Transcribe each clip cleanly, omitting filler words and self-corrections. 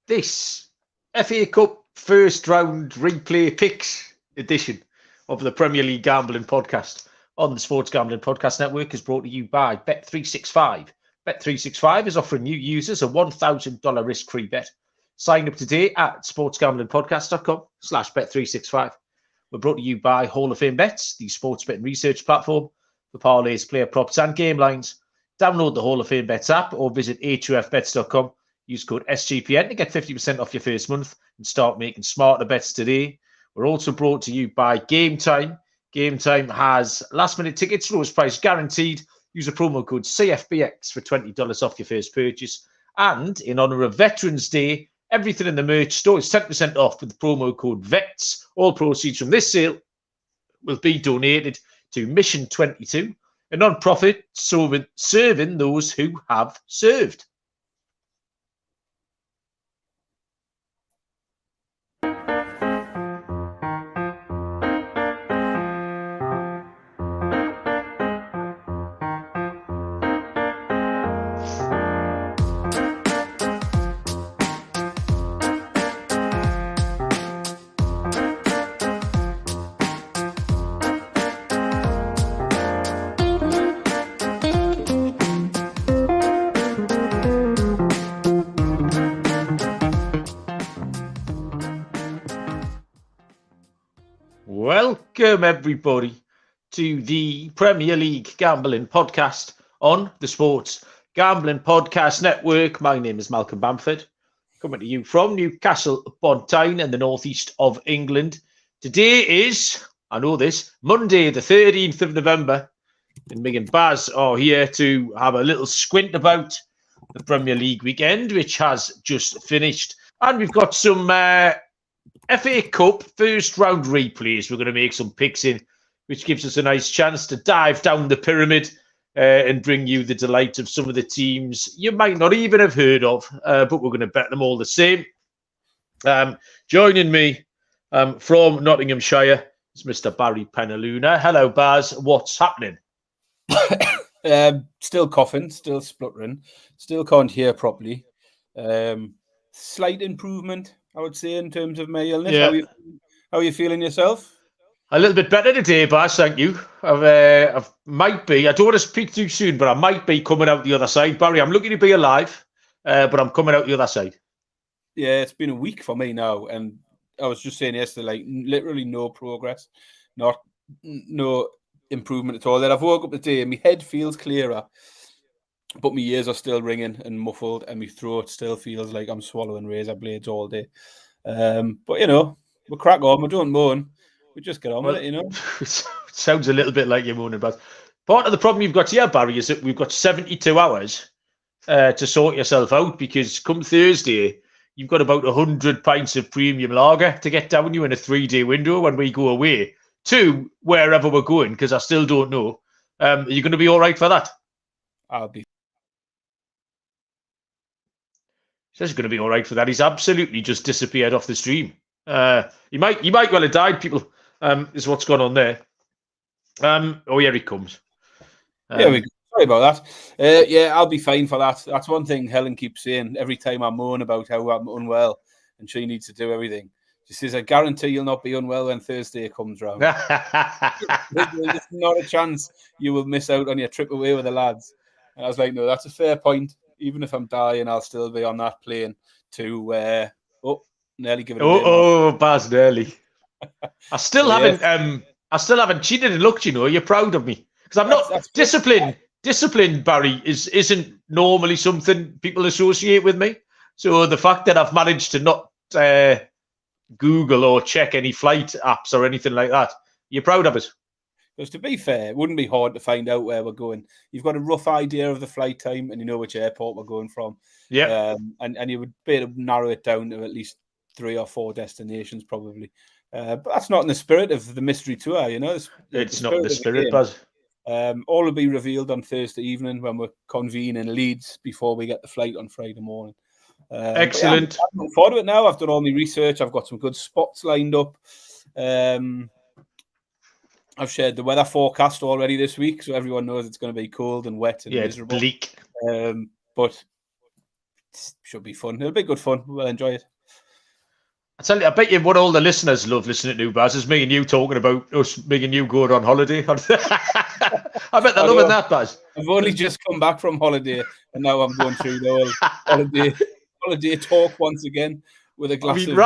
This FA Cup first round replay picks edition of the Premier League Gambling Podcast on the Sports Gambling Podcast Network is brought to you by Bet365. Bet365 is offering new users a $1,000 risk-free bet. Sign up today at sportsgamblingpodcast.com/bet365. We're brought to you by Hall of Fame Bets, the sports betting research platform for parlays, player props, and game lines. Download the Hall of Fame Bets app or visit hofbets.com. Use code SGPN to get 50% off your first month and start making smarter bets today. We're also brought to you by Game Time. Game Time has last-minute tickets, lowest price guaranteed. Use a promo code CFBX for $20 off your first purchase. And in honour of Veterans Day, everything in the merch store is 10% off with the promo code VETS. All proceeds from this sale will be donated to Mission 22, a non-profit serving those who have served. Welcome, everybody, to the Premier League Gambling Podcast on the Sports Gambling Podcast Network. My name is Malcolm Bamford, coming to you from Newcastle upon Tyne in the northeast of England. Today is, I know this, Monday the 13th of November, and me and Baz are here to have a little squint about the Premier League weekend, which has just finished. And we've got some FA Cup first round replays. We're going to make some picks in, which gives us a nice chance to dive down the pyramid and bring you the delight of some of the teams you might not even have heard of, but we're going to bet them all the same. Joining me from Nottinghamshire is Mr. Barry Penaluna. Hello, Baz. What's happening? Still coughing, still spluttering, still can't hear properly. Slight improvement, I would say, in terms of my illness. Yeah. How are you feeling yourself? A little bit better today, Baz, thank you. I might be, I don't want to speak too soon, but I might be coming out the other side. Barry, I'm lucky to be alive, but I'm coming out the other side. Yeah, it's been a week for me now, and I was just saying yesterday, like, literally no progress, no improvement at all. Then I've woke up today and my head feels clearer, but my ears are still ringing and muffled, and my throat still feels like I'm swallowing razor blades all day. But, you know, we'll crack on. We don't moan. We just get on with it, you know. It sounds a little bit like you're moaning, but part of the problem you've got here, Barry, is that we've got 72 hours to sort yourself out, because come Thursday, you've got about 100 pints of premium lager to get down you in a 3-day window when we go away to wherever we're going, because I still don't know. Are you going to be all right for that? I'll be. He says he's going to be all right for that. He's absolutely just disappeared off the stream. He might well have died, people, is what's gone on there. Oh, here he comes. Sorry about that. Yeah, I'll be fine for that. That's one thing Helen keeps saying every time I moan about how I'm unwell and she needs to do everything. She says, I guarantee you'll not be unwell when Thursday comes round. There's not a chance you will miss out on your trip away with the lads. And I was like, no, that's a fair point. Even if I'm dying, I'll still be on that plane to nearly give it away. Oh, Baz, nearly. I still haven't cheated and looked, you know. You're proud of me. Because I'm not disciplined. Discipline, Barry, isn't normally something people associate with me. So the fact that I've managed to not Google or check any flight apps or anything like that, you're proud of it. Because to be fair, it wouldn't be hard to find out where we're going. You've got a rough idea of the flight time and you know which airport we're going from. Yeah. And you would be able to narrow it down to at least 3 or 4 destinations probably. But that's not in the spirit of the mystery tour, you know. It's not in the spirit, Buzz. All will be revealed on Thursday evening when we convene in Leeds before we get the flight on Friday morning. Excellent. I'm looking forward to it now. I've done all my research. I've got some good spots lined up. I've shared the weather forecast already this week, so everyone knows it's going to be cold and wet and miserable. Bleak. But should be fun. It'll be good fun. We'll enjoy it. I tell you, I bet you what all the listeners love listening to, Baz, is me and you talking about us, me and you going on holiday. I bet they're loving that, Baz. I've only just come back from holiday, and now I'm going through the whole holiday talk once again with a glass of...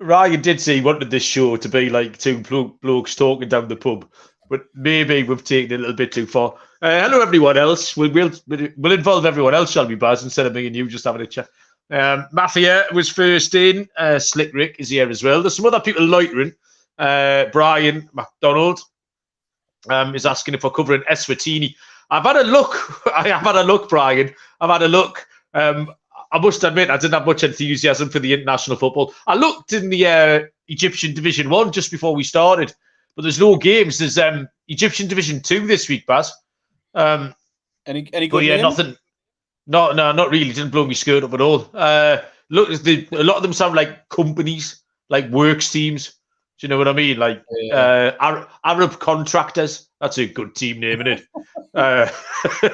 Ryan did say he wanted this show to be like two blokes talking down the pub, but maybe we've taken it a little bit too far. Hello, everyone else. We'll involve everyone else, shall we, Baz, instead of me and you just having a chat. Mafia was first in. Slick Rick is here as well. There's some other people loitering. Brian McDonald is asking if we're covering Eswatini. I've had a look. Brian. I've had a look. I must admit, I didn't have much enthusiasm for the international football. I looked in the Egyptian Division 1 just before we started, but there's no games. There's Egyptian Division 2 this week, Baz. Any good yeah, name? nothing. No, not really. Didn't blow me skirt up at all. Look, a lot of them sound like companies, like works teams. Do you know what I mean? Like Arab Contractors. That's a good team name, isn't it?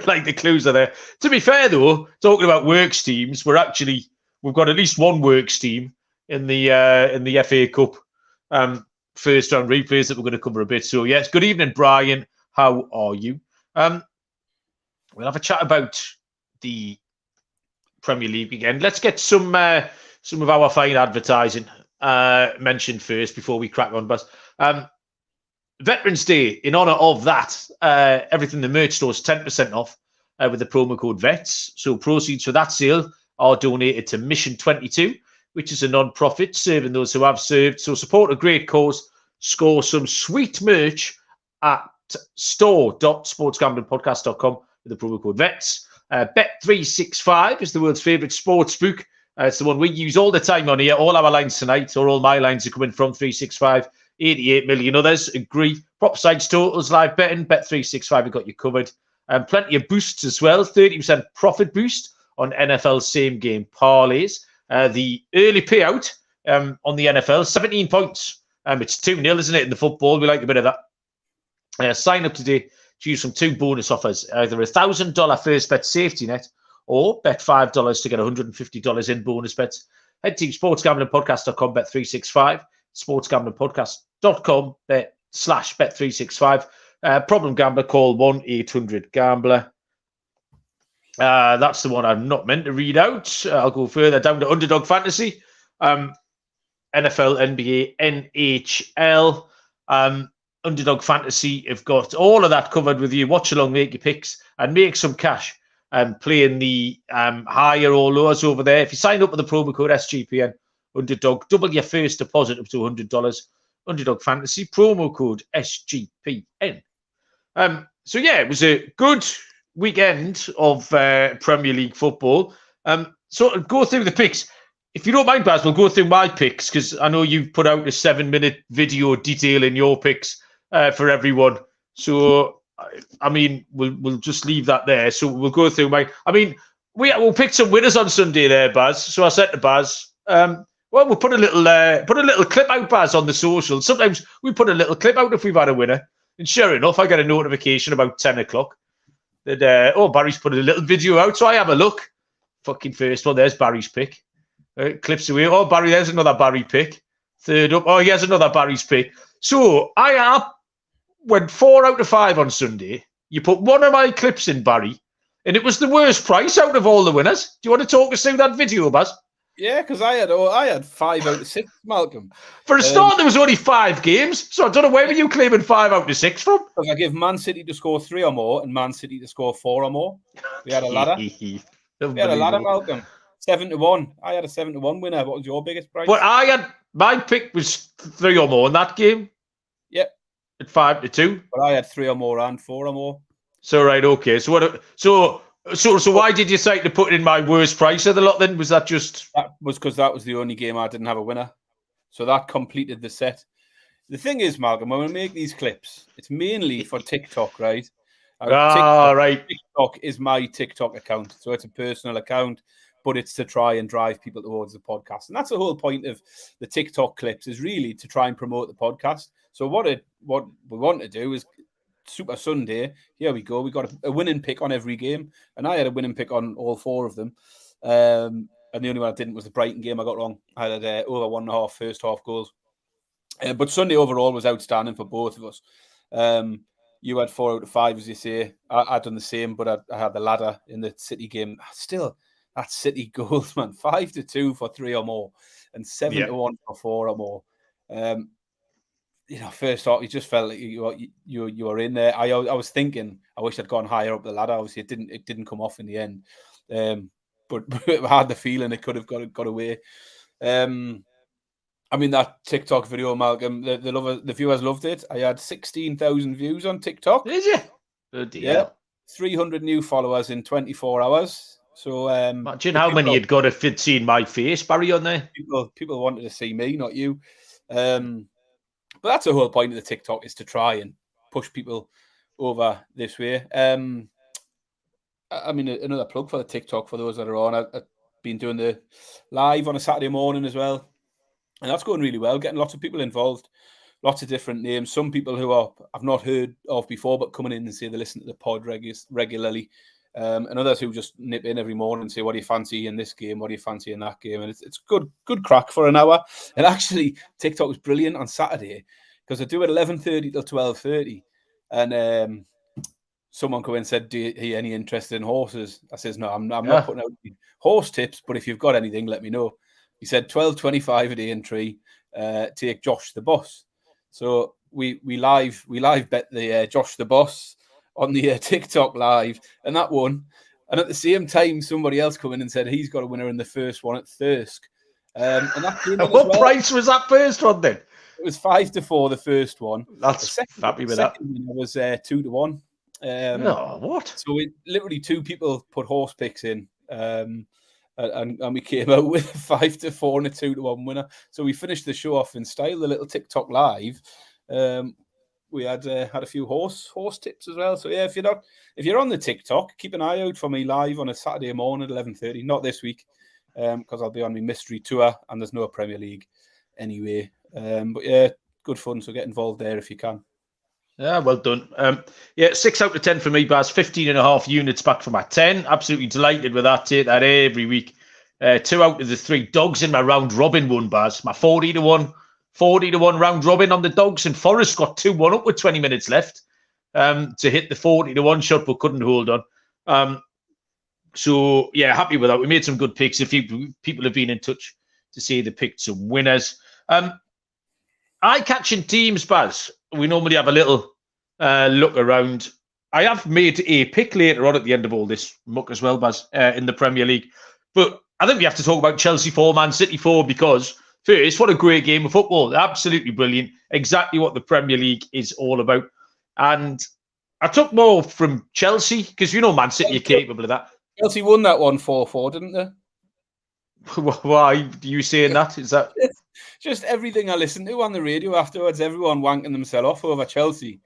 Like the clues are there. To be fair, though, talking about works teams, we've got at least one works team in the FA Cup first round replays that we're going to cover a bit. So yes, good evening, Brian. How are you? We'll have a chat about the Premier League again. Let's get some of our fine advertising mentioned first before we crack on, Buzz. Veterans Day, in honour of that, everything in the merch store is 10% off with the promo code VETS. So proceeds for that sale are donated to Mission 22, which is a non-profit serving those who have served. So support a great cause, score some sweet merch at store.sportsgamblingpodcast.com with the promo code VETS. Bet365 is the world's favourite sports book. It's the one we use all the time on here. All our lines tonight, or all my lines, are coming from 365. 88 million others agree. Prop sides, totals, live betting. Bet365 have got you covered. Plenty of boosts as well. 30% profit boost on NFL same game parlays. The early payout on the NFL, 17 points. It's 2-0, isn't it, in the football? We like a bit of that. Sign up today. Choose from two bonus offers, either a $1,000 first bet safety net or bet $5 to get $150 in bonus bets. Head to sportsgamblingpodcast.com, bet365, sportsgamblingpodcast.com, /bet365. Problem gambler, call 1-800-GAMBLER. That's the one I'm not meant to read out. I'll go further down to Underdog Fantasy. NFL, NBA, NHL. Underdog Fantasy have got all of that covered with you. Watch along, make your picks, and make some cash playing the higher or lowers over there. If you sign up with the promo code SGPN, Underdog, double your first deposit up to $100. Underdog Fantasy, promo code SGPN. So yeah, it was a good weekend of Premier League football. So go through the picks. If you don't mind, Baz, we'll go through my picks because I know you've put out a 7-minute video detailing your picks for everyone. So, I mean, we'll just leave that there. So we'll go through my... I mean, we'll pick some winners on Sunday there, Baz. So I said to Baz, well, we'll put a little clip out, Baz, on the social. Sometimes we put a little clip out if we've had a winner. And sure enough, I get a notification about 10 o'clock that, Barry's put a little video out. So I have a look. Fucking first one, there's Barry's pick. Clips away. Oh, Barry, there's another Barry pick. Third up. Oh, here's another Barry's pick. So I went 4 out of 5 on Sunday. You put one of my clips in, Barry, and it was the worst price out of all the winners. Do you want to talk us through that video, Baz? Yeah, because I had 5 out of 6, Malcolm. For a start, there was only 5 games, so I don't know where were you claiming 5 out of 6 from? Because I give Man City to score 3 or more and Man City to score 4 or more. We had a ladder. Malcolm. 7-1. I had a 7-1 winner. What was your biggest price? Well, my pick was 3 or more in that game. Yep. At 5-2. But I had 3 or more and 4 or more. So right, okay. So why did you decide to put in my worst price of the lot then? Was that just... That was because that was the only game I didn't have a winner. So that completed the set. The thing is, Malcolm, when we make these clips, it's mainly for TikTok, right? Right. TikTok is my TikTok account. So it's a personal account, but it's to try and drive people towards the podcast. And that's the whole point of the TikTok clips, is really to try and promote the podcast. So what we want to do is Super Sunday. Here we go. We got a winning pick on every game, and I had a winning pick on all 4 of them. And the only one I didn't was the Brighton game. I got wrong. I had over 1.5 first half goals. But Sunday overall was outstanding for both of us. You had 4 out of 5, as you say. I'd done the same, but I had the ladder in the City game. Still, that City goals, man. 5-2 for 3 or more, and 7-1 for 4 or more. First off, you just felt like you were in there. I was thinking, I wish I'd gone higher up the ladder. Obviously, it didn't come off in the end. But I had the feeling it could have got away. I mean, that TikTok video, Malcolm, the viewers loved it. I had 16,000 views on TikTok. Did you? Good, yeah. 300 new followers in 24 hours. So imagine how many you'd got if you'd seen my face, Barry, on there. People wanted to see me, not you. But that's the whole point of the TikTok, is to try and push people over this way. I mean, another plug for the TikTok for those that are on. I've been doing the live on a Saturday morning as well. And that's going really well, getting lots of people involved, lots of different names. Some people who I've not heard of before, but coming in and say they listen to the pod regularly. And others who just nip in every morning and say, what do you fancy in this game? What do you fancy in that game? And it's good crack for an hour. And actually, TikTok was brilliant on Saturday because I do it 11:30 till 12:30. And someone come in and said, do you have any interest in horses? I says, no, I'm not putting out horse tips, but if you've got anything, let me know. He said 12.25 a day in tree. Take Josh the Boss. So we live bet the Josh the Boss on the TikTok live, and that won. And at the same time, somebody else come in and said he's got a winner in the first one at Thirsk. And that came in what price was that first one then? It was 5-4, the first one. That's happy with that. It was 2-1. What? So literally 2 people put horse picks in. And we came out with a 5-4 and a 2-1 winner. So we finished the show off in style. The little TikTok live. We had a few horse tips as well. So yeah, if you're on the TikTok, keep an eye out for me live on a Saturday morning at 11:30. Not this week, because I'll be on my mystery tour and there's no Premier League anyway. But yeah, good fun. So get involved there if you can. Yeah, well done. 6 out of 10 for me, Baz. 15.5 units back for my 10. Absolutely delighted with that. Take that every week. 2 out of the 3 dogs in my round robin won, Baz. My 40-1 round robin on the dogs, and Forest got 2-1 up with 20 minutes left to hit the 40-1 shot, but couldn't hold on. So yeah, happy with that. We made some good picks. A few people have been in touch to say they picked some winners. Eye-catching teams, Baz. We normally have a little look around. I have made a pick later on at the end of all this muck as well, Baz, in the Premier League. But I think we have to talk about Chelsea 4, Man City 4, because first, what a great game of football. Absolutely brilliant. Exactly what the Premier League is all about. And I took more from Chelsea, because you know Man City are capable of that. Chelsea won that one 4-4, didn't they? Why are you saying that? Is that just everything I listened to on the radio afterwards? Everyone wanking themselves off over Chelsea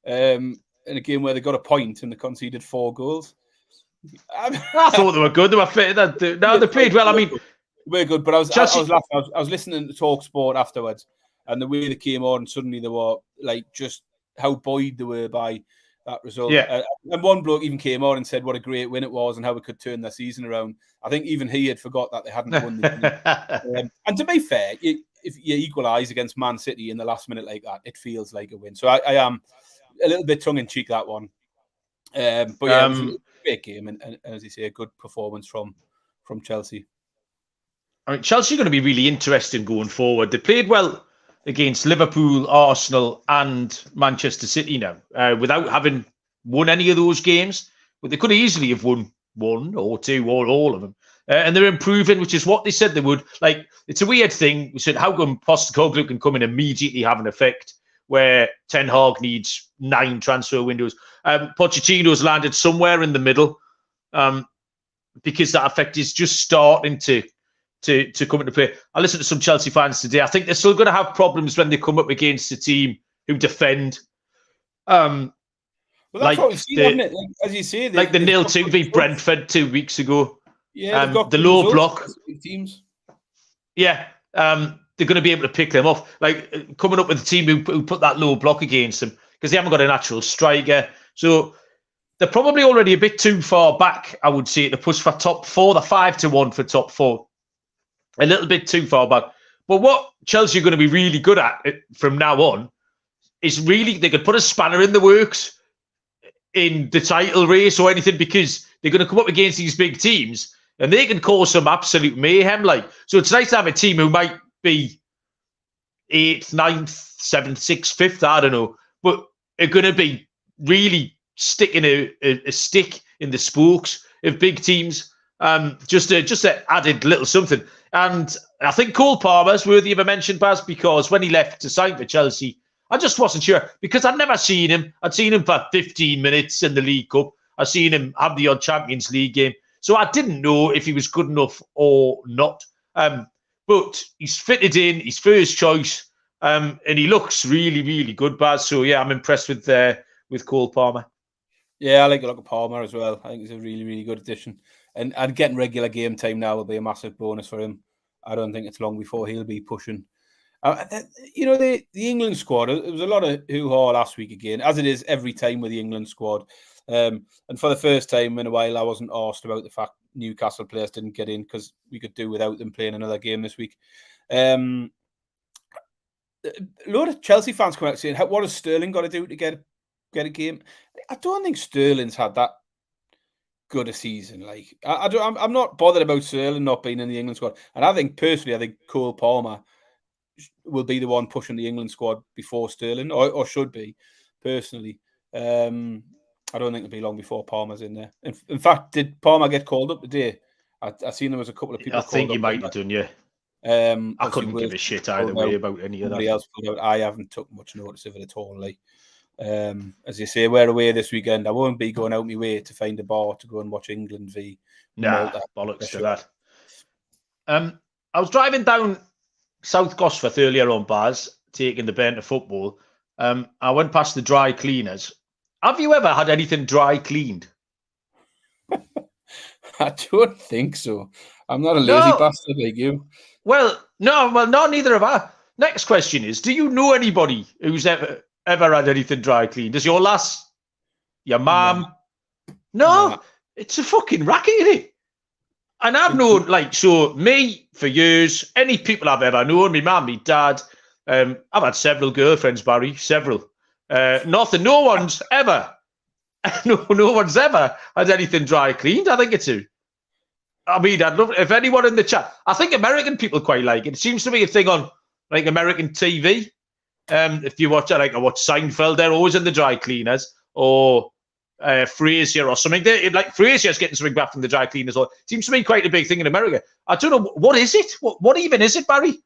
in a game where they got a point and they conceded 4 goals. I thought they were good. They were fit. No, they played well. I mean, we're good. But I was laughing. I was listening to Talk Sport afterwards, and the way they came on, suddenly they were like just how buoyed they were by that result. Yeah. And one bloke even came on and said what a great win it was and how we could turn their season around. I think even he had forgot that they hadn't won the game. And to be fair, if you equalise against Man City in the last minute like that, it feels like a win. So I am a little bit tongue-in-cheek, that one. But yeah, it was a great game. And as you say, a good performance from Chelsea. I mean, Chelsea are going to be really interesting going forward. They played well against Liverpool, Arsenal and Manchester City now, without having won any of those games. But they could easily have won 1 or 2 or all of them. And they're improving, which is what they said they would. Like, it's a weird thing. We said, how come Postecoglou can come and immediately have an effect where Ten Hag needs 9 transfer windows? Pochettino's landed somewhere in the middle because that effect is just starting to come into play. I listened to some Chelsea fans today. I think they're still going to have problems when they come up against a team who defend. Well, that's what we've seen, isn't it? Like, as you say, like the 0-2 beat Brentford 2 weeks ago. Yeah, the low block teams. Yeah, they're going to be able to pick them off. Like coming up with a team who put that low block against them. because they haven't got a natural striker. So they're probably already a bit too far back, I would say, to push for top 4. They're 5-1 for top 4. A little bit too far back. But what Chelsea are going to be really good at from now on is really, they could put a spanner in the works in the title race or anything, because they're going to come up against these big teams and they can cause some absolute mayhem. So it's nice to have a team who might be 8th, 9th, 7th, 6th, 5th, I don't know, but are going to be really sticking a stick in the spokes of big teams. Just a added little something. And I think Cole Palmer's worthy of a mention, Baz, because when he left to sign for Chelsea, I just wasn't sure, because I'd never seen him. I'd seen him for 15 minutes in the League Cup. I've seen him have the odd Champions League game. So I didn't know if he was good enough or not. But he's fitted in, he's first choice, and he looks really, really good, Baz. So, yeah, I'm impressed with Cole Palmer. Yeah, I like the look of Palmer as well. I think he's a really, really good addition. And getting regular game time now will be a massive bonus for him. I don't think it's long before he'll be pushing. The England squad, there was a lot of hoo-ha last week again, as it is every time with the England squad. And for the first time in a while, I wasn't asked about the fact Newcastle players didn't get in, because we could do without them playing another game this week. A lot of Chelsea fans come out saying, what has Sterling got to do to get a game? I don't think Sterling's had that good a season. I'm not bothered about Sterling not being in the England squad. And I think Cole Palmer will be the one pushing the England squad before Sterling, or should be, personally. I don't think it'll be long before Palmer's in there. In fact, did Palmer get called up today? I seen there was a couple of people. I think he might have done, yeah. I couldn't give a shit either way about any of that. Else pulled out. I haven't took much notice of it at all. As you say, we're away this weekend. I won't be going out my way to find a bar to go and watch England v. Nah, bollocks to that. I was driving down South Gosforth earlier on, Baz, taking the Ben to football. I went past the dry cleaners. Have you ever had anything dry cleaned? I don't think so. I'm not a lazy bastard like you. No, neither have I. Next question is, do you know anybody who's ever had anything dry cleaned? Does your lass, your mum? No, it's a fucking racket, isn't it? And I've known, me for years, any people I've ever known, my mum, my dad, I've had several girlfriends, Barry, several. No one's ever had anything dry cleaned. I think I'd love it. If anyone in the chat, I think American people quite like it. It seems to be a thing on American TV. If you watch I watch Seinfeld, they're always in the dry cleaners, or Frasier or something. Frasier's getting something back from the dry cleaners. It seems to be quite a big thing in America. I don't know, what is it? What even is it, Barry?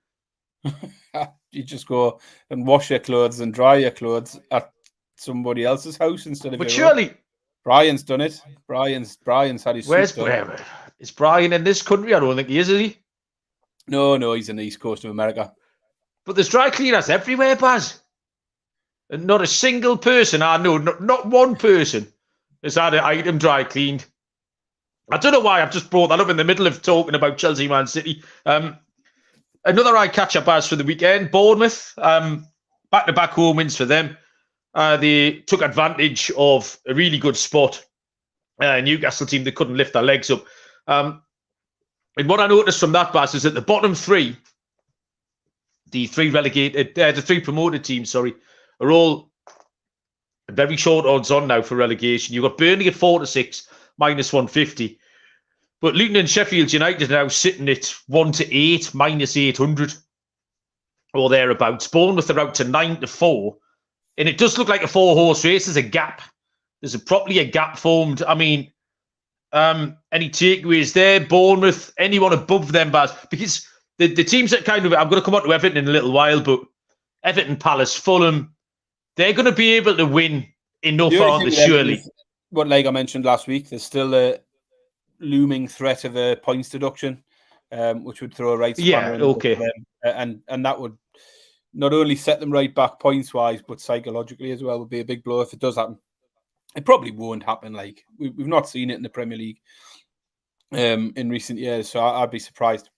You just go and wash your clothes and dry your clothes at somebody else's house instead of. But surely, Brian's done it. Brian's had his. Is Brian in this country? I don't think he is he? No, he's in the east coast of America. But there's dry cleaners everywhere, Baz. And not a single person I know, not one person has had an item dry cleaned. I don't know why I've just brought that up in the middle of talking about Chelsea Man City. Another eye catch-up, Baz, for the weekend. Bournemouth, back-to-back home wins for them. They took advantage of a really good spot. Newcastle team, they couldn't lift their legs up. And what I noticed from that, Baz, is that the bottom three, the three promoted teams, are all very short odds on now for relegation. You've got Burnley at 4-6, minus 150. But Luton and Sheffield United are now sitting at 1-8, minus 800, or thereabouts. Bournemouth are out to 9-4. And it does look like a 4-horse race. There's a gap. There's probably a gap formed. I mean, any takeaways there? Bournemouth, anyone above them, Baz? Because the teams that I'm going to come on to Everton in a little while, but Everton, Palace, Fulham, they're going to be able to win enough, aren't they, surely? What, like I mentioned last week, there's still a looming threat of a points deduction, which would throw a right spanner in them. And that would not only set them right back points-wise, but psychologically as well would be a big blow if it does happen. It probably won't happen. We've not seen it in the Premier League in recent years, so I'd be surprised.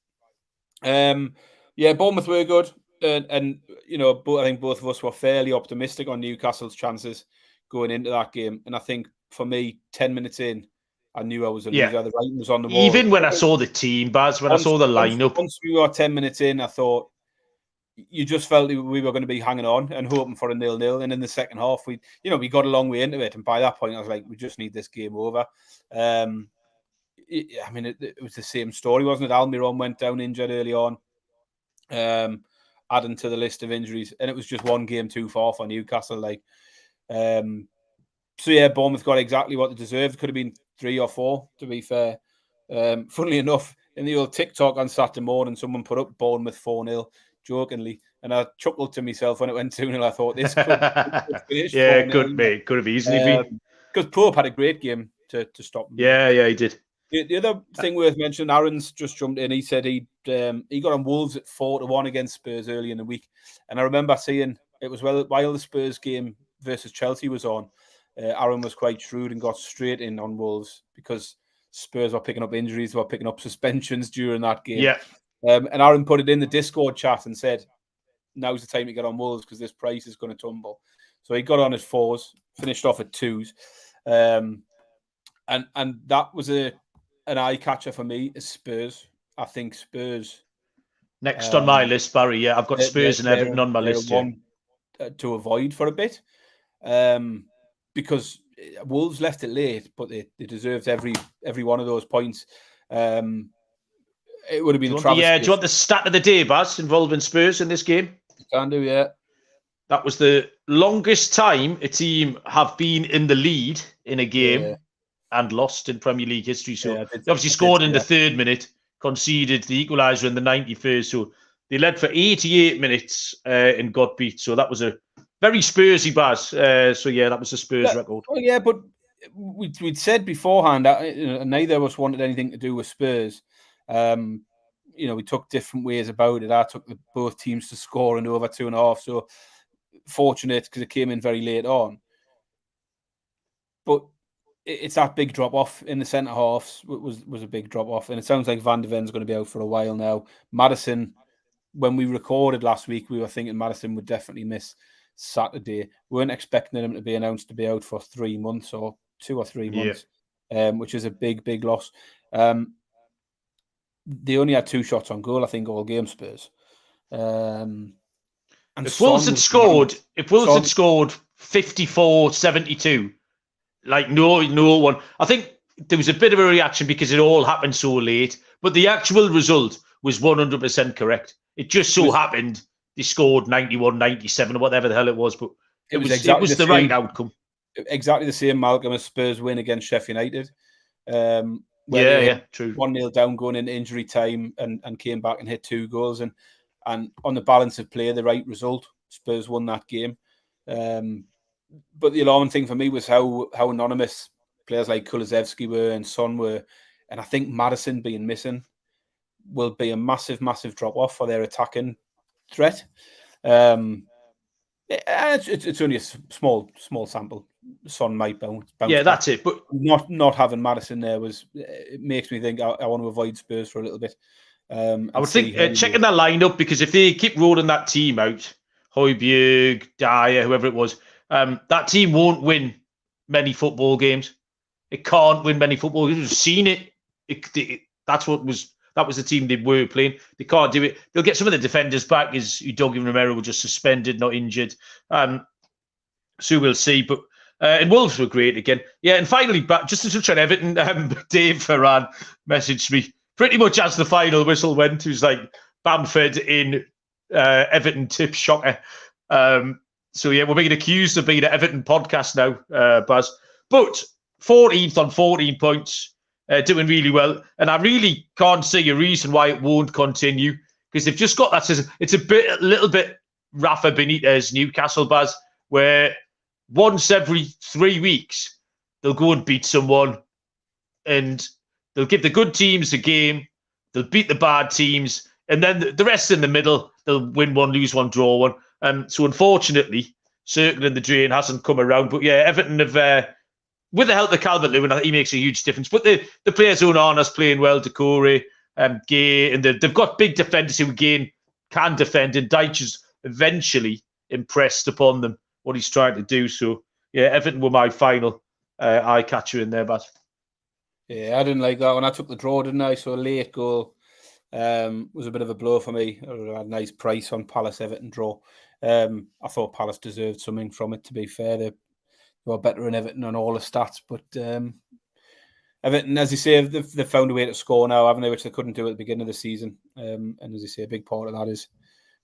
Bournemouth were good. And you know, I think both of us were fairly optimistic on Newcastle's chances going into that game. And I think for me, 10 minutes in, I knew I was a loser. The writing was on the wall. Even when I saw the team, Baz, when I saw the lineup. Once we were 10 minutes in, I thought you just felt we were going to be hanging on and hoping for a 0-0. And in the second half, we got a long way into it. And by that point, I was like, we just need this game over. I mean, it was the same story, wasn't it? Almiron went down injured early on, adding to the list of injuries. And it was just one game too far for Newcastle. So, yeah, Bournemouth got exactly what they deserved. Could have been 3 or 4, to be fair. Funnily enough, in the old TikTok on Saturday morning, someone put up Bournemouth 4-0, jokingly. And I chuckled to myself when it went 2-0. I thought, this could finish. Yeah, it could be. It could have easily been. Because Pope had a great game to stop him. Yeah, he did. The other thing worth mentioning, Aaron's just jumped in. He said he got on Wolves at 4-1 against Spurs early in the week. And I remember seeing it was while the Spurs game versus Chelsea was on, Aaron was quite shrewd and got straight in on Wolves because Spurs were picking up injuries, were picking up suspensions during that game. Yeah. And Aaron put it in the Discord chat and said, now's the time to get on Wolves because this price is going to tumble. So he got on at 4s, finished off at 2s. And that was an eye catcher for me is Spurs. I think Spurs. Next on my list, Barry. Yeah, I've got Spurs and Everton on my list. One to avoid for a bit. Because Wolves left it late, but they deserved every one of those points. It would have been do you want the stat of the day, Baz, involving Spurs in this game? You can do, yeah. That was the longest time a team have been in the lead in a game and lost in Premier League history. So they obviously scored in the 3rd minute, conceded the equaliser in the 91st. So they led for 88 minutes and got beat. So that was a very Spursy, Baz. That was a Spurs record. Oh, yeah, but we'd said beforehand that neither of us wanted anything to do with Spurs. We took different ways about it. I took both teams to score in over 2.5. So fortunate because it came in very late on. But it's that big drop off in the centre halves was a big drop off, and it sounds like Van de Ven's going to be out for a while now. Maddison, when we recorded last week, we were thinking Maddison would definitely miss Saturday. We weren't expecting him to be announced to be out for 3 months or 2 or 3 months, which is a big loss. They only had 2 shots on goal, I think, all game, Spurs. And if Wolves had scored 54-72, like no one, I think there was a bit of a reaction because it all happened so late, but the actual result was 100% correct. It just so happened they scored 91, 97 or whatever the hell it was, but it was the right outcome. Exactly the same, Malcolm, as Spurs win against Sheffield United. True. 1-0 down going into injury time and came back and hit 2 goals. And on the balance of play, the right result. Spurs won that game. But the alarming thing for me was how anonymous players like Kulusevski were and Son were. And I think Maddison being missing will be a massive drop-off for their attacking threat. It's only a small sample. Son might bounce back. That's it. But not having Maddison there it makes me think I want to avoid Spurs for a little bit. I would think checking that lineup, because if they keep rolling that team out, Højbjerg, Dyer, whoever it was, that team won't win many football games. It can't win many football games. We've seen it. That was the team they were playing. They can't do it. They'll get some of the defenders back, as Udogie and Romero were just suspended, not injured. So we'll see. But and Wolves were great again. Yeah, and finally, just to touch on Everton, Dave Ferran messaged me pretty much as the final whistle went. He was like, Bamford in Everton tip shocker. So yeah, we're being accused of being an Everton podcast now, Baz. But 14th on 14 points, doing really well. And I really can't see a reason why it won't continue, because they've just got that. It's a little bit Rafa Benitez Newcastle, Baz, where once every 3 weeks they'll go and beat someone, and they'll give the good teams a game, they'll beat the bad teams, and then the rest in the middle, they'll win one, lose one, draw one. So unfortunately, circling the drain hasn't come around. But yeah, Everton have, with the help of Calvert-Lewin, I think he makes a huge difference. But the players who aren't playing well, Decore, Gay, and they've got big defenders who, again, can defend, and Dyche eventually impressed upon them what he's trying to do. So, yeah, Everton were my final eye catcher in there, but yeah, I didn't like that when I took the draw, didn't I? So a late goal was a bit of a blow for me. I had a nice price on Palace Everton draw. I thought Palace deserved something from it, to be fair. They were better in Everton on all the stats, but Everton, as you say, they've found a way to score now, haven't they, which they couldn't do at the beginning of the season. And as you say, a big part of that is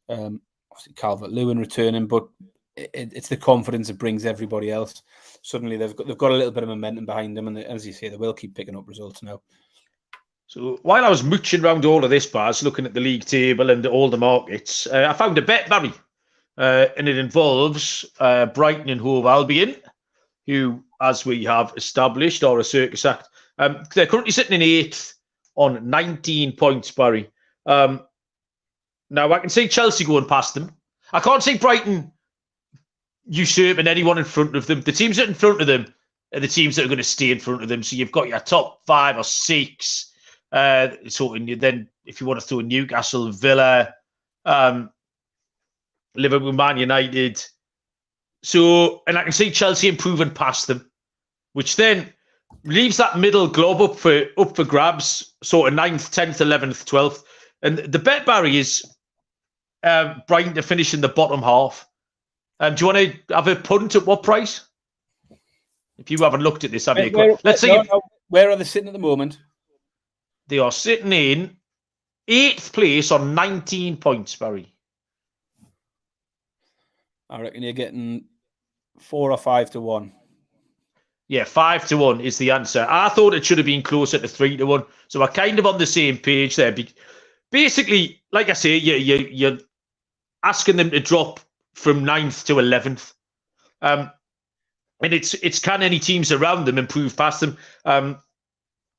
obviously Calvert-Lewin returning, but it's the confidence it brings everybody else. Suddenly they've got a little bit of momentum behind them, and as you say, they will keep picking up results now. So while I was mooching around all of this, Baz, looking at the league table and all the markets, I found a bet, Barry, and it involves Brighton and Hove Albion, who, as we have established, are a circus act. They're currently sitting in 8th on 19 points, Barry. Now, I can see Chelsea going past them. I can't see Brighton usurping anyone in front of them. The teams that are in front of them are the teams that are going to stay in front of them. So you've got your top 5 or 6. Then, if you want to throw Newcastle, Villa, Liverpool, Man United. So, and I can see Chelsea improving past them, which then leaves that middle globe up for grabs, sort of 9th, 10th, 11th, 12th. And the bet, Barry, is Brighton to finish in the bottom half. Do you want to have a punt at what price? If you haven't looked at this, have you? Let's see. Where are they sitting at the moment? They are sitting in 8th place on 19 points, Barry. I reckon you're getting 4 or 5 to 1. Yeah, 5 to 1 is the answer. I thought it should have been closer to 3 to 1. So we're kind of on the same page there. Basically, like I say, you're asking them to drop from 9th to 11th. And it's can any teams around them improve past them?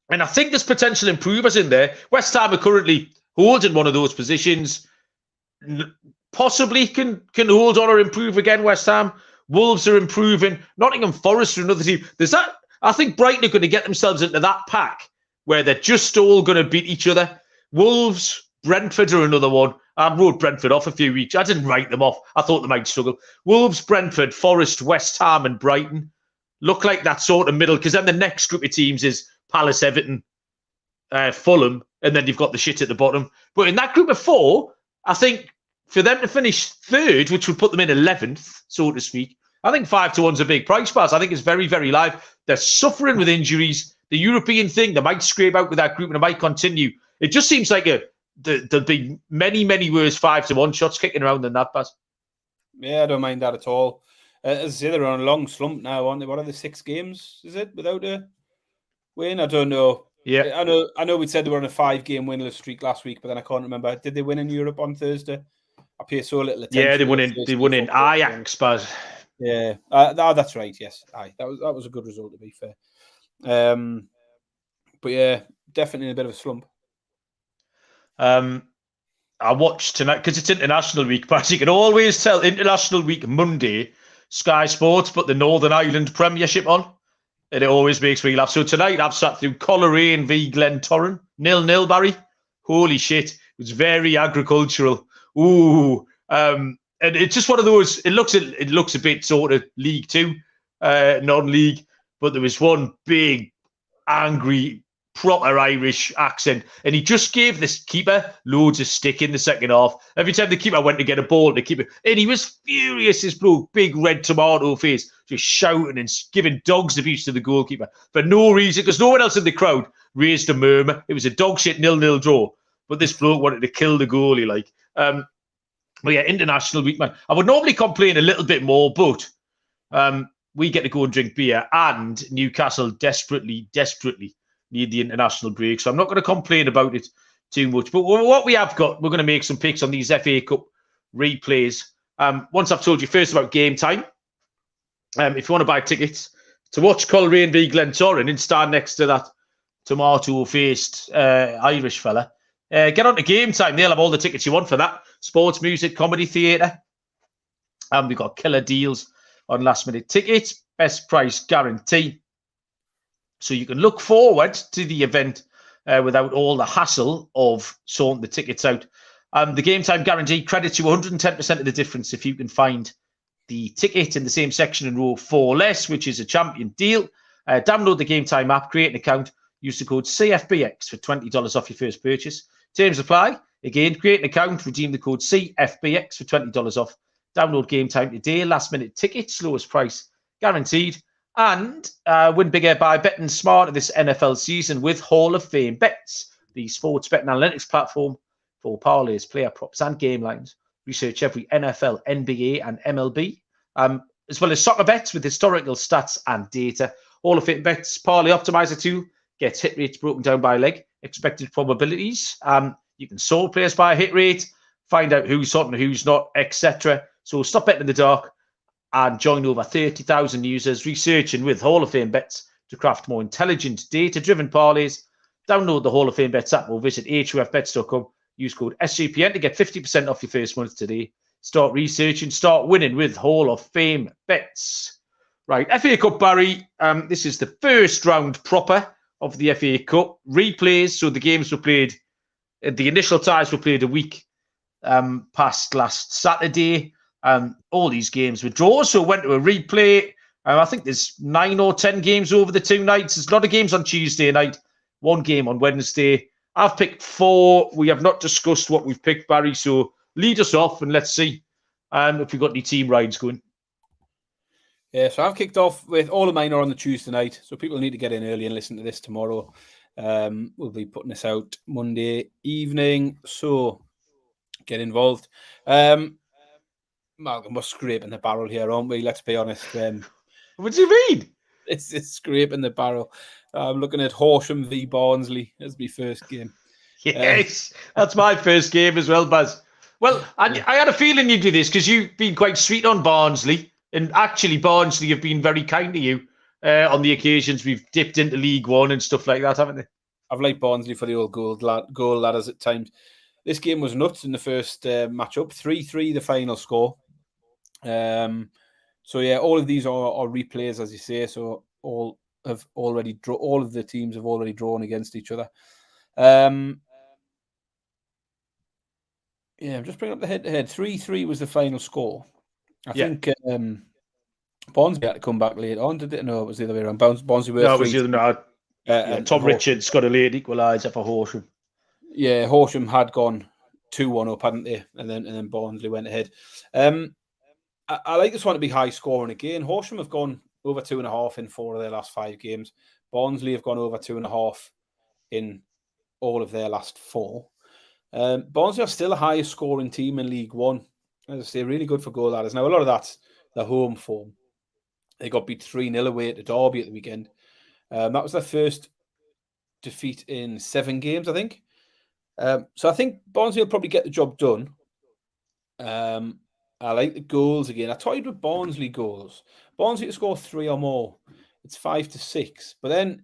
And I think there's potential improvers in there. West Ham are currently holding one of those positions. Possibly can hold on or improve again, West Ham. Wolves are improving. Nottingham Forest are another team. There's that. I think Brighton are going to get themselves into that pack where they're just all going to beat each other. Wolves, Brentford are another one. I wrote Brentford off a few weeks. I didn't write them off. I thought they might struggle. Wolves, Brentford, Forest, West Ham and Brighton look like that sort of middle, because then the next group of teams is Palace, Everton, Fulham, and then you've got the shit at the bottom. But in that group of 4, I think for them to finish 3rd, which would put them in 11th, so to speak, I think 5 to 1's a big price pass. I think it's very, very live. They're suffering with injuries. The European thing, they might scrape out with that group and it might continue. It just seems like there'll be many, many worse 5 to 1 shots kicking around than that, Baz. Yeah, I don't mind that at all. As I say, they're on a long slump now, aren't they? What are the 6 games, is it, without a win? I don't know. Yeah. I know we said they were on a 5-game winless streak last week, but then I can't remember. Did they win in Europe on Thursday? I pay so little attention. Yeah, they won in Ajax, Baz. Yeah, that's right. Yes, that was a good result, to be fair. But yeah, definitely in a bit of a slump. I watched tonight because it's International Week, but you can always tell International Week Monday, Sky Sports put the Northern Ireland Premiership on, and it always makes me laugh. So tonight I've sat through Coleraine v Glentoran, 0-0, Barry. Holy shit, it was very agricultural. Ooh, and it's just one of those. It looks a bit sort of League Two, non-league, but there was one big, angry, proper Irish accent, and he just gave this keeper loads of stick in the second half. Every time the keeper went to get a ball, the keeper, and he was furious. This bloke, big red tomato face, just shouting and giving dogs abuse to the goalkeeper for no reason, because no one else in the crowd raised a murmur. It was a dog shit 0-0 draw, but this bloke wanted to kill the goalie, like. But yeah, International Week, man. I would normally complain a little bit more, but we get to go and drink beer, and Newcastle desperately need the international break. So I'm not going to complain about it too much. But what we have got, we're going to make some picks on these FA Cup replays. Once I've told you first about game time, if you want to buy tickets to watch Coleraine v Glentoran and stand next to that tomato-faced Irish fella, get on to Game Time. They'll have all the tickets you want for that. Sports, music, comedy, theatre. And we've got killer deals on last-minute tickets. Best price guarantee. So you can look forward to the event without all the hassle of sorting the tickets out The game time guarantee credits you 110% of the difference if you can find the ticket in the same section in row 4 less, which is a champion deal. Download the Game Time app, create an account, use the code CFBX for $20 off your first purchase. Terms apply. Again, create an account, redeem the code CFBX for $20 off. Download Game Time today. Last minute tickets, lowest price guaranteed. And win bigger by betting smarter this NFL season with Hall of Fame Bets, the sports betting analytics platform for parlays, player props, and game lines. Research every NFL, NBA, and MLB, as well as soccer bets with historical stats and data. Hall of Fame Bets Parlay Optimizer 2 gets hit rates broken down by leg, expected probabilities. You can sort players by hit rate, find out who's hot and who's not, etc. So stop betting in the dark and join over 30,000 users researching with Hall of Fame Bets to craft more intelligent, data-driven parlays. Download the Hall of Fame Bets app or visit hofbets.com. Use code SGPN to get 50% off your first month today. Start researching, start winning with Hall of Fame Bets. Right, FA Cup, Barry. This is the first round proper of the FA Cup. Replays, so the games were played, the initial ties were played a week past last Saturday. All these games were draws, so went to a replay. I think there's 9 or 10 games over the 2 nights. There's a lot of games on Tuesday night, 1 game on Wednesday. I've picked 4. We have not discussed what we've picked, Barry, so lead us off and let's see if we've got any team rides going. Yeah, so I've kicked off with all of mine are on the Tuesday night, so people need to get in early and listen to this tomorrow. We'll be putting this out Monday evening, so get involved. Malcolm, we're scraping the barrel here, aren't we? Let's be honest. What do you mean? It's scraping the barrel. I'm looking at Horsham v Barnsley as my first game. Yes, that's my first game as well, Baz. Well, I had a feeling you'd do this because you've been quite sweet on Barnsley. And actually, Barnsley have been very kind to you on the occasions we've dipped into League One and stuff like that, haven't they? I've liked Barnsley for the old goal ladders at times. This game was nuts in the first matchup. 3-3 the final score. So yeah, all of these are replays, as you say. So all of the teams have already drawn against each other. Yeah, I'm just bringing up the head-to-head. 3-3 was the final score. I think Barnsley had to come back later on, did it? No, it was the other way around. Barnsley were it was the other way. Tom Richards got a late equaliser for Horsham. Yeah, Horsham had gone 2-1 up, hadn't they? And then Barnsley went ahead. I like this one to be high scoring again. Horsham have gone over 2.5 in 4 of their last 5 games. Barnsley have gone over 2.5 in all of their last 4. Barnsley are still the highest scoring team in League One. As I say, really good for goal ladders. Now, a lot of that's the home form. They got beat 3-0 away at Derby at the weekend. That was their first defeat in 7 games, I think. So I think Barnsley will probably get the job done. I like the goals again. I toyed with Barnsley goals. Barnsley to score 3 or more. It's 5-6. But then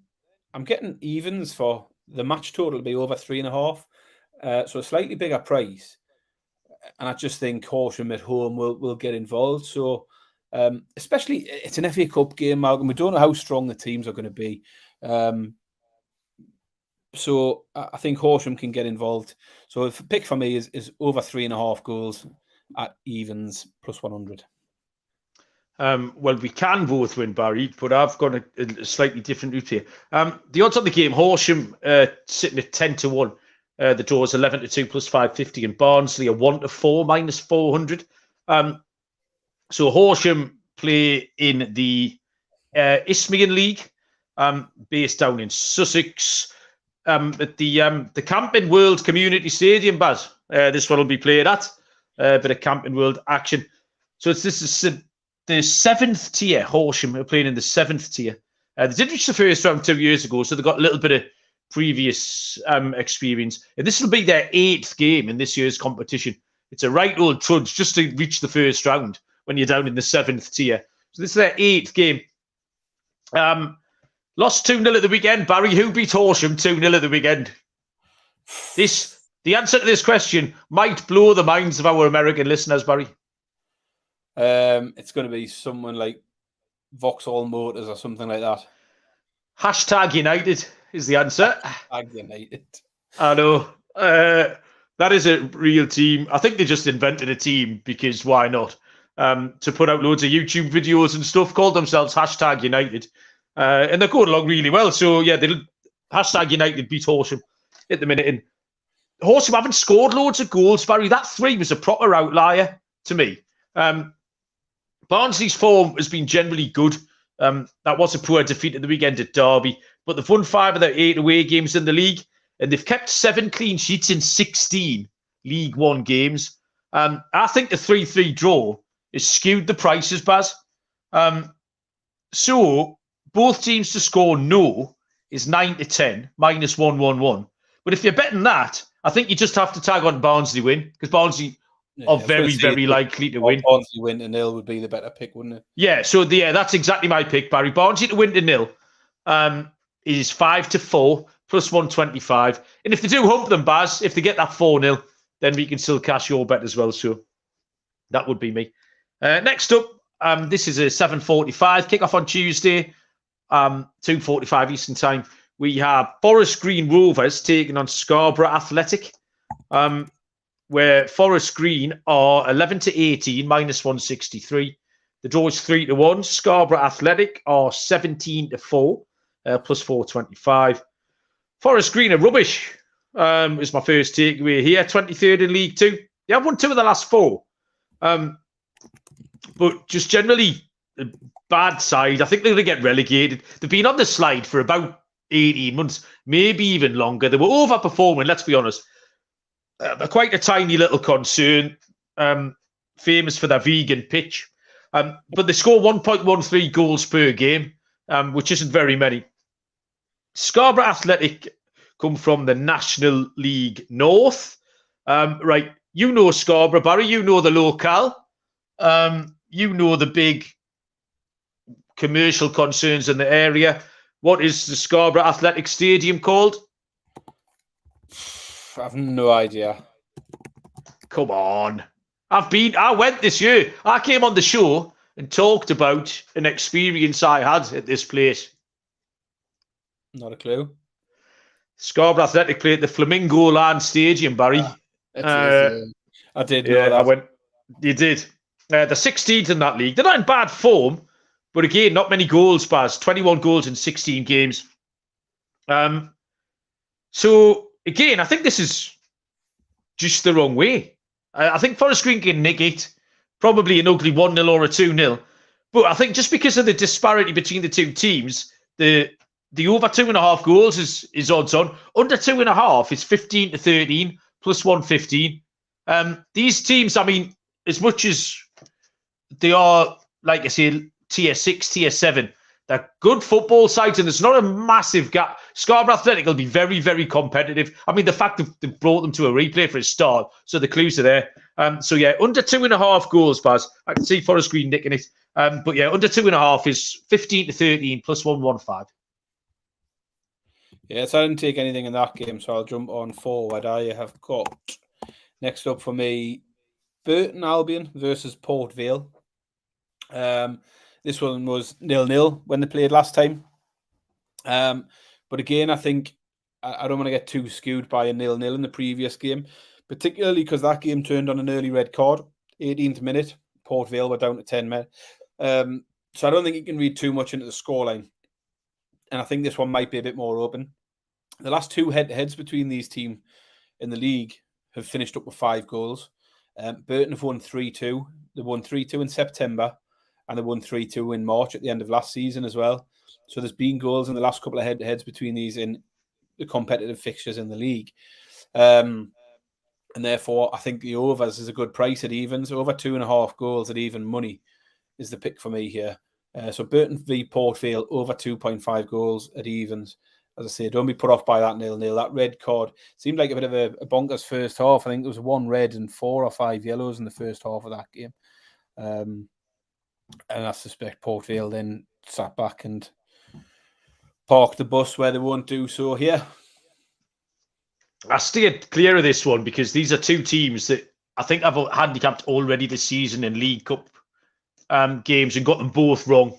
I'm getting evens for the match total to be over 3.5. So a slightly bigger price. And I just think Horsham at home will get involved. So especially, it's an FA Cup game, Malcolm. We don't know how strong the teams are going to be. So I think Horsham can get involved. So the pick for me is over 3.5 goals at evens plus 100. Well, we can both win, Barry, but I've got a slightly different route here. The odds on the game, Horsham sitting at 10-1. The draw is 11-2 plus 550, and Barnsley are 1-4 minus 400. So Horsham play in the Isthmian League, based down in Sussex, at the Camping World Community Stadium, Baz. This one will be played at. Bit of Camping World action. So this is the 7th tier. Horsham are playing in the 7th tier. They did reach the first round 2 years ago, so they got a little bit of previous experience. And this will be their 8th game in this year's competition. It's a right old trudge just to reach the first round when you're down in the 7th tier. So this is their 8th game. Lost 2-0 at the weekend. Barry, who beat Horsham 2-0 at the weekend? The answer to this question might blow the minds of our American listeners, Barry. It's going to be someone like Vauxhall Motors or something like that. Hashtag United is the answer. Hashtag United. I know. That is a real team. I think they just invented a team because why not? To put out loads of YouTube videos and stuff, called themselves #United. And they're going along really well. So, yeah, they #United beat Horsham at the minute. And Horsham haven't scored loads of goals, Barry. That 3 was a proper outlier to me. Barnsley's form has been generally good. That was a poor defeat at the weekend at Derby. But they've won 5 of their 8 away games in the league. And they've kept 7 clean sheets in 16 League One games. I think the 3-3 draw has skewed the prices, Baz. So both teams to score no is 9-10, -111. But if you're betting that, I think you just have to tag on Barnsley win, because Barnsley are very, very likely to win. Barnsley win to 0 would be the better pick, wouldn't it? Yeah, so that's exactly my pick, Barry. Barnsley to win to 0 is 5-4 +125. And if they do hump them, Baz, if they get that 4-0, then we can still cash your bet as well. So that would be me. Next up, this is a 7:45 kickoff on Tuesday, 2:45 Eastern Time. We have Forest Green Rovers taking on Scarborough Athletic, where Forest Green are 11-18, -163. The draw is 3-1. Scarborough Athletic are 17-4, +425. Forest Green are rubbish, is my first takeaway here. 23rd in League Two. They have won 2 of the last 4. But just generally a bad side. I think they're going to get relegated. They've been on the slide for about 18 months, maybe even longer. They were overperforming, let's be honest. They're quite a tiny little concern, famous for their vegan pitch. But they score 1.13 goals per game, which isn't very many. Scarborough Athletic come from the National League North. Right, you know Scarborough, Barry. You know the locale. You know the big commercial concerns in the area. What is the Scarborough Athletic Stadium called? I have no idea. Come on. I went this year. I came on the show and talked about an experience I had at this place. Not a clue. Scarborough Athletic played at the Flamingo Land Stadium, Barry. I did know that. You did. They're 16th in that league. They're not in bad form, but again, not many goals, Baz. 21 goals in 16 games. So, again, I think this is just the wrong way. I think Forest Green can nick it. Probably an ugly 1-0 or a 2-0. But I think just because of the disparity between the two teams, the over 2.5 goals is odds on. Under 2.5 is 15-13, +115. These teams, I mean, as much as they are, like I say, tier 6, tier 7, they're good football sides, and there's not a massive gap. Scarborough Athletic will be very, very competitive. I mean, the fact that they've brought them to a replay for a start, so the clues are there. So, yeah, under 2.5 goals, Baz. I can see Forest Green nicking it. But, yeah, under 2.5 is 15-13, +115. Yeah, so I didn't take anything in that game, so I'll jump on forward. I have got, next up for me, Burton Albion versus Port Vale. This one was 0-0 when they played last time. But again, I think I don't want to get too skewed by a 0-0 in the previous game, particularly because that game turned on an early red card, 18th minute. Port Vale were down to 10 men. So I don't think you can read too much into the scoreline. And I think this one might be a bit more open. The last 2 head-to-heads between these teams in the league have finished up with 5 goals. Burton have won 3-2. They won 3-2 in September, and they won 3-2 in March at the end of last season as well. So there's been goals in the last couple of head-to-heads between these in the competitive fixtures in the league. And therefore, I think the overs is a good price at evens. Over 2.5 goals at even money is the pick for me here. So Burton v Port Vale, over 2.5 goals at evens. As I say, don't be put off by that 0-0. That red card seemed like a bit of a bonkers first half. I think there was 1 red and 4 or 5 yellows in the first half of that game. And I suspect Port Vale then sat back and parked the bus where they won't do so here. I stayed clear of this one because these are 2 teams that I think I've handicapped already this season in League Cup games and got them both wrong.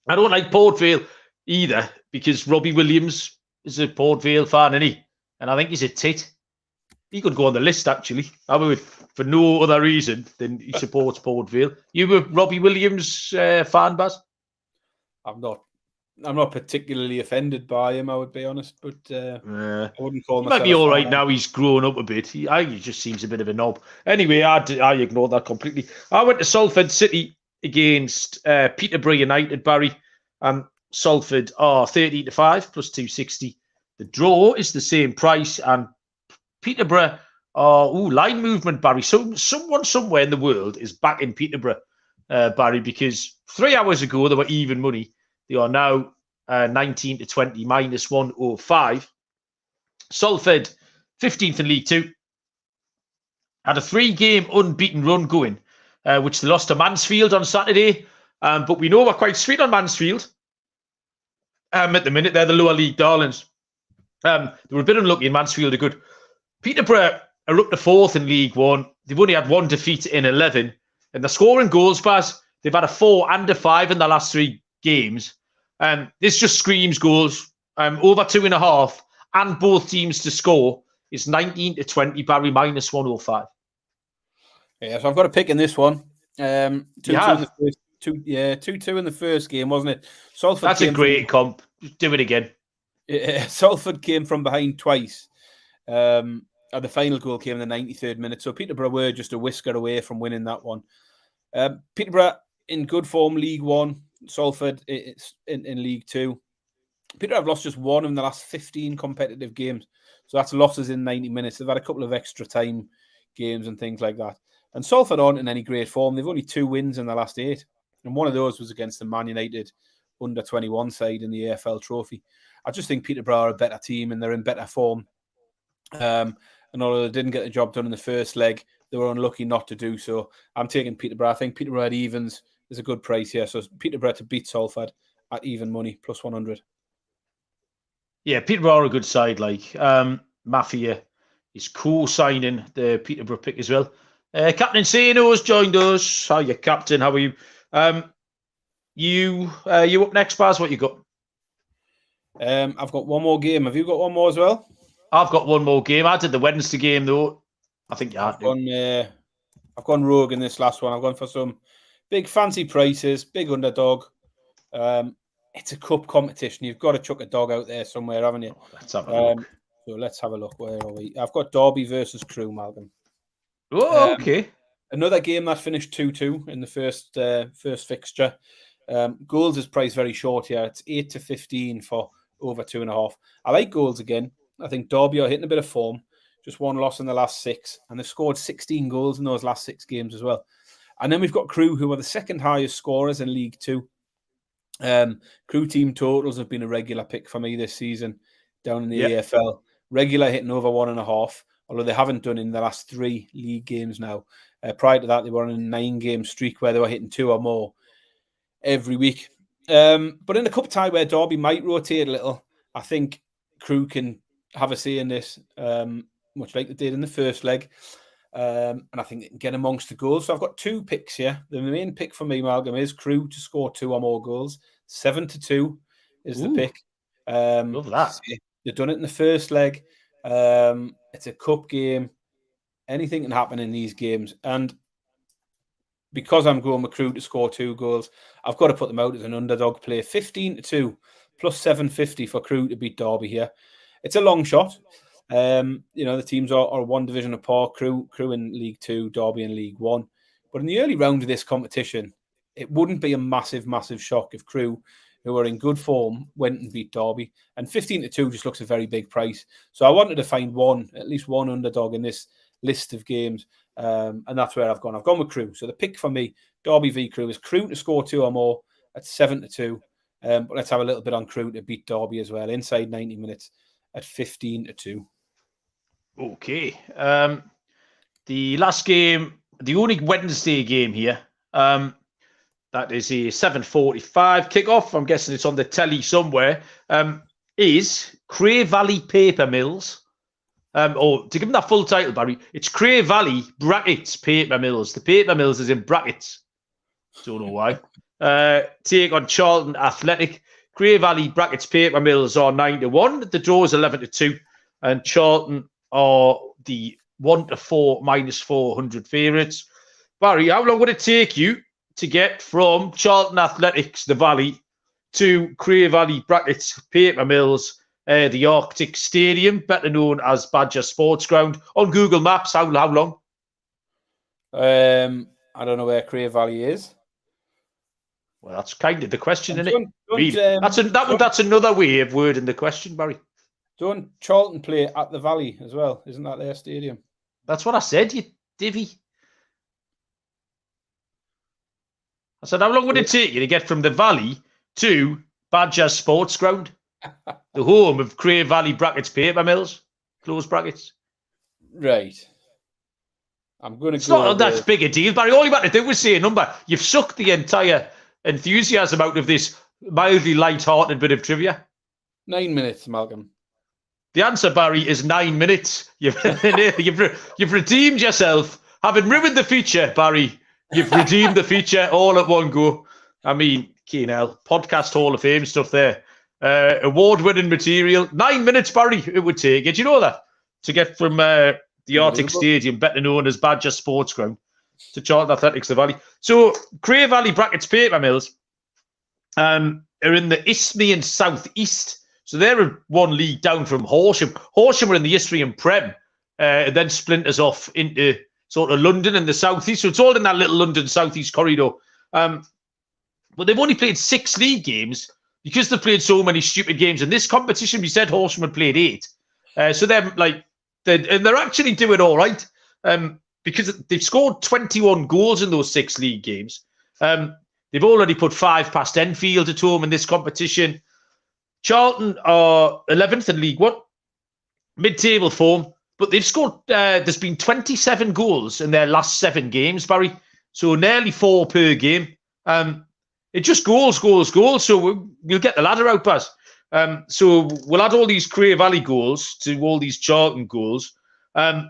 I don't like Port Vale either because Robbie Williams is a Port Vale fan, isn't he? And I think he's a tit. he could go on the list, actually. I would, for no other reason than he supports Port Vale. You a Robbie Williams fan, Baz? I'm not particularly offended by him, I would be honest, but I wouldn't call him. He might be all right now. He's grown up a bit. He just seems a bit of a knob. Anyway, I ignored that completely. I went to Salford City against Peterborough United, Barry. Salford are 30-5 plus 260. The draw is the same price, and Peterborough are line movement, Barry. So someone somewhere in the world is back in Peterborough, Barry, because 3 hours ago they were even money. They are now 19-20 minus 105. Salford, 15th in League Two, had a 3-game unbeaten run going, which they lost to Mansfield on Saturday. But we know we're quite sweet on Mansfield. At the minute, they're the lower league darlings. They were a bit unlucky, and Mansfield are good. Peterborough are up to 4th in League One. They've only had 1 defeat in 11. And they're scoring goals, Baz. They've had a 4 and a 5 in the last 3 games. This just screams goals. Over 2.5, and both teams to score is 19-20, Barry, minus 105. Yeah, so I've got a pick in this one. 2-2 in the first game, wasn't it? Salford. That's a great comp. Just do it again. Yeah, Salford came from behind twice. The final goal came in the 93rd minute, so Peterborough were just a whisker away from winning that one. Peterborough in good form, League One. Salford it's in League Two. Peterborough have lost just 1 in the last 15 competitive games, so that's losses in 90 minutes. They've had a couple of extra time games and things like that. And Salford aren't in any great form. They've only 2 wins in the last 8, and one of those was against the Man United under-21 side in the AFL Trophy. I just think Peterborough are a better team and they're in better form. And although they didn't get the job done in the first leg, they were unlucky not to do so. I'm taking Peterborough. I think Peterborough at evens is a good price here. So Peterborough to beat Salford at even money, plus 100. Yeah, Peterborough are a good side. Like Mafia is co-signing the Peterborough pick as well. Captain Sano has joined us. Hi, you Captain. How are you? You up next, Baz? What you got? I've got one more game. Have you got one more as well? I've got one more game. I did the Wednesday game though. I think I've gone rogue in this last one. I've gone for some big fancy prices, big underdog. It's a cup competition. You've got to chuck a dog out there somewhere, haven't you? Let's have a look. So let's have a look. Where are we? I've got Derby versus Crewe, Malcolm. Oh, okay. Another game that finished 2-2 in the first fixture. Goals is priced very short here. It's 8-15 for over 2.5. I like goals again. I think Derby are hitting a bit of form. Just 1 loss in the last 6, and they've scored 16 goals in those last 6 games as well. And then we've got Crewe, who are the second highest scorers in League Two. Crewe team totals have been a regular pick for me this season down in the AFL. Regular hitting over 1.5, although they haven't done in the last 3 league games now. Prior to that, they were on a 9-game streak where they were hitting 2 or more every week. But in a cup tie where Derby might rotate a little, I think Crewe can have a say in this, much like they did in the first leg. And I think they can get amongst the goals. So I've got 2 picks here. The main pick for me, Malcolm, is Crewe to score 2 or more goals. 7-2 is the pick. Love that. They've done it in the first leg. It's a cup game. Anything can happen in these games. And because I'm going with Crewe to score 2 goals, I've got to put them out as an underdog play. 15-2 plus 750 for Crewe to beat Derby here. It's a long shot. The teams are 1 division apart. Crewe in League Two, Derby in League One. But in the early round of this competition, it wouldn't be a massive, massive shock if Crewe, who are in good form, went and beat Derby. And 15-2 just looks a very big price. So I wanted to find at least one underdog in this list of games. And that's where I've gone. I've gone with Crewe. So the pick for me, Derby v Crewe, is Crewe to score 2 or more at 7-2. But let's have a little bit on Crewe to beat Derby as well, inside 90 minutes at 15-2. Okay. The last game, the only Wednesday game here, that is a 7:45 kickoff. I'm guessing it's on the telly somewhere. Is Cray Valley Paper Mills. Or to give them that full title, Barry, it's Cray Valley brackets Paper Mills. The Paper Mills is in brackets. Don't know why. Take on Charlton Athletic. Cray Valley brackets Paper Mills are 9-1. The draw is 11-2, and Charlton are the 1 to 4 minus 400 favourites. Barry, how long would it take you to get from Charlton Athletics, the Valley, to Cray Valley Paper Mills, the Arctic Stadium, better known as Badger Sports Ground? On Google Maps, how long? I don't know where Cray Valley is. Well, that's kind of the question, isn't it? Really? That's another way of wording the question, Barry. Don't Charlton play at the Valley as well? Isn't that their stadium? That's what I said, you divvy. I said, how long would it take you to get from the Valley to Badger Sports Ground, the home of Cray Valley Paper Mills, close brackets? Right. I'm going to It's not that big a deal, Barry. All you had to do was say a number. You've sucked the entire enthusiasm out of this mildly light-hearted bit of trivia. 9 minutes, Malcolm. The answer, Barry, is 9 minutes. You've redeemed yourself. Having ruined the feature, Barry, you've redeemed the feature all at one go. I mean, podcast Hall of Fame stuff there. Award-winning material. 9 minutes, Barry, it would take. Did you know that? To get from the Arctic Stadium, better known as Badger Sports Ground, to Charlton Athletics, the Valley. So, Cray Valley Paper Mills are in the Isthmian South East. So they're one league down from Horsham. Horsham are in the Isthmian Prem, and then splinters off into sort of London and the South East. So it's all in that little London South East corridor. But they've only played 6 league games because they've played so many stupid games. In this competition, we said Horsham had played 8. So they're actually doing all right because they've scored 21 goals in those 6 league games. They've already put 5 past Enfield at home in this competition. Charlton are 11th in League One, mid-table form, but they've scored, there's been 27 goals in their last 7 games, Barry. So nearly 4 per game. It just goals. So we'll get the ladder out, Baz. So we'll add all these Cray Valley goals to all these Charlton goals. And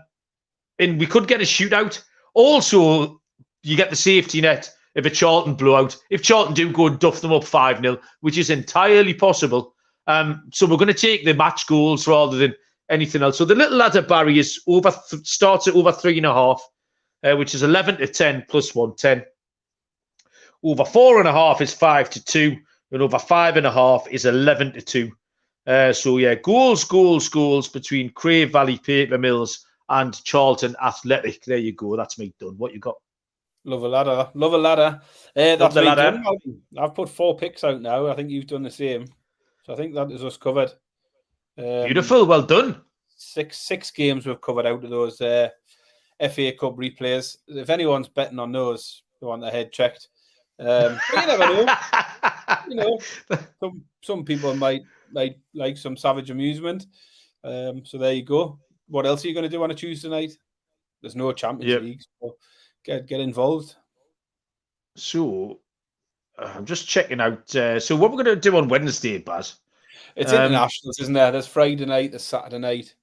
we could get a shootout. Also, you get the safety net of a Charlton blowout. If Charlton do go and duff them up 5-0, which is entirely possible. So we're going to take the match goals rather than anything else. So the little ladder, Barry, is starts at over 3.5, which is 11 to 10 plus 110. Over 4.5 is 5 to 2, and over 5.5 is 11 to 2. So yeah, goals between Cray Valley Paper Mills and Charlton Athletic. There you go. That's me done. What you got? Love a ladder. That's me done. I've put 4 picks out now. I think you've done the same. So I think that is us covered. Beautiful. Well done. Six games we've covered out of those FA Cup replays. If anyone's betting on those, they want their head checked. But you never know. Some people might like some savage amusement. So there you go. What else are you going to do on a Tuesday night? There's no Champions League, so get involved. So I'm just checking out. So what we're going to do on Wednesday, Baz? It's internationals, isn't there? There's Friday night, there's Saturday night.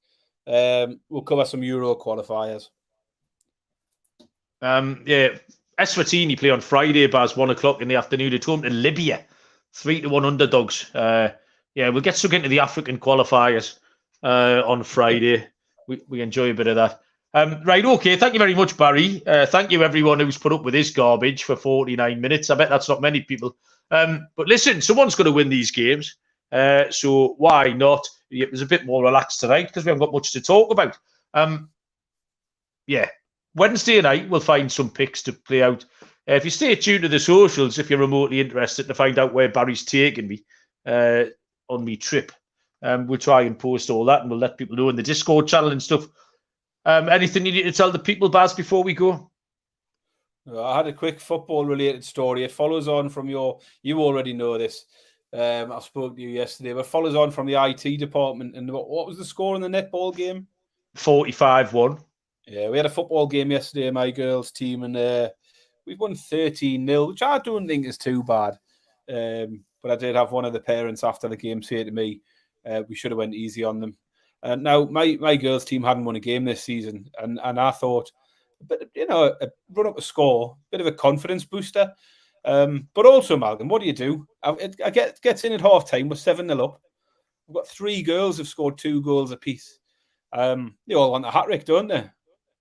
We'll cover some Euro qualifiers. Eswatini play on Friday, Baz, 1:00 in the afternoon at home to Libya, 3-1 underdogs. We'll get stuck into the African qualifiers on Friday. We enjoy a bit of that. Right, okay. Thank you very much, Barry. Thank you, everyone who's put up with this garbage for 49 minutes. I bet that's not many people. But listen, someone's going to win these games. So why not? It was a bit more relaxed tonight because we haven't got much to talk about. Wednesday night, we'll find some picks to play out. If you stay tuned to the socials, if you're remotely interested to find out where Barry's taking me on me trip, we'll try and post all that and we'll let people know in the Discord channel and stuff. Anything you need to tell the people, Baz, before we go? I had a quick football-related story. It follows on from you already know this. I spoke to you yesterday, but follows on from the IT department. And what was the score in the netball game? 45-1. Yeah, we had a football game yesterday, my girls' team, and we won 13-0, which I don't think is too bad. But I did have one of the parents after the game say to me, we should have went easy on them. Now, my girls' team hadn't won a game this season, and I thought, but a run up a score, bit of a confidence booster. But also, Malcolm, what do? I gets in at half time, we're 7-0 up. We've got 3 girls who've scored 2 goals apiece. They all want a hat trick, don't they?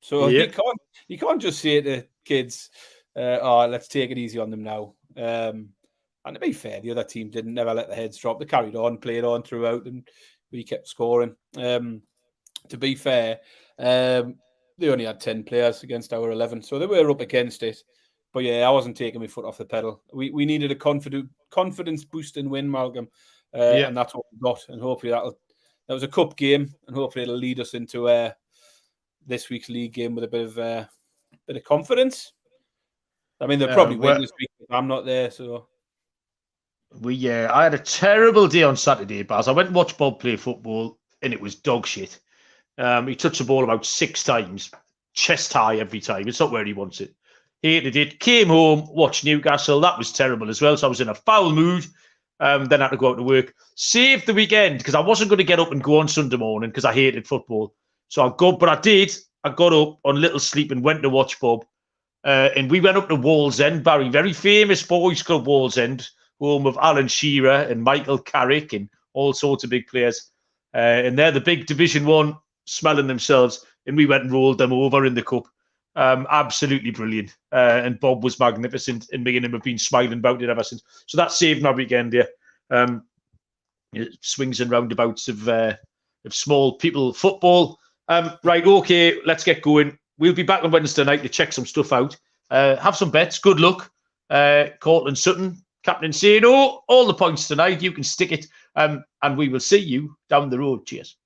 So you can't just say to kids, "Oh, let's take it easy on them now." And to be fair, the other team didn't never let the heads drop. They carried on, played on throughout, and we kept scoring. To be fair, they only had 10 players against our 11, so they were up against it. But yeah, I wasn't taking my foot off the pedal. We needed a confidence boosting win, Malcolm, and that's what we got. And hopefully that was a cup game, and hopefully it'll lead us into this week's league game with a bit of confidence. I mean, they'll probably win this week if I'm not there. So I had a terrible day on Saturday, Baz. I went and watched Bob play football, and it was dog shit. He touched the ball about 6 times, chest high every time. It's not where he wants it. Hated it. Came home, watched Newcastle. That was terrible as well. So I was in a foul mood. Then I had to go out to work. Saved the weekend because I wasn't going to get up and go on Sunday morning because I hated football. So I did. I got up on little sleep and went to watch Bob. And we went up to Wallsend, Barry, very famous boys club Wallsend, home of Alan Shearer and Michael Carrick and all sorts of big players. And they're the big Division 1 smelling themselves. And we went and rolled them over in the cup. Absolutely brilliant. And Bob was magnificent, and me and him have been smiling about it ever since. So that saved my weekend here. Swings and roundabouts of small people football. Right, okay, let's get going. We'll be back on Wednesday night to check some stuff out. Have some bets. Good luck. Cortland Sutton, Captain saying, all the points tonight. You can stick it. And we will see you down the road. Cheers.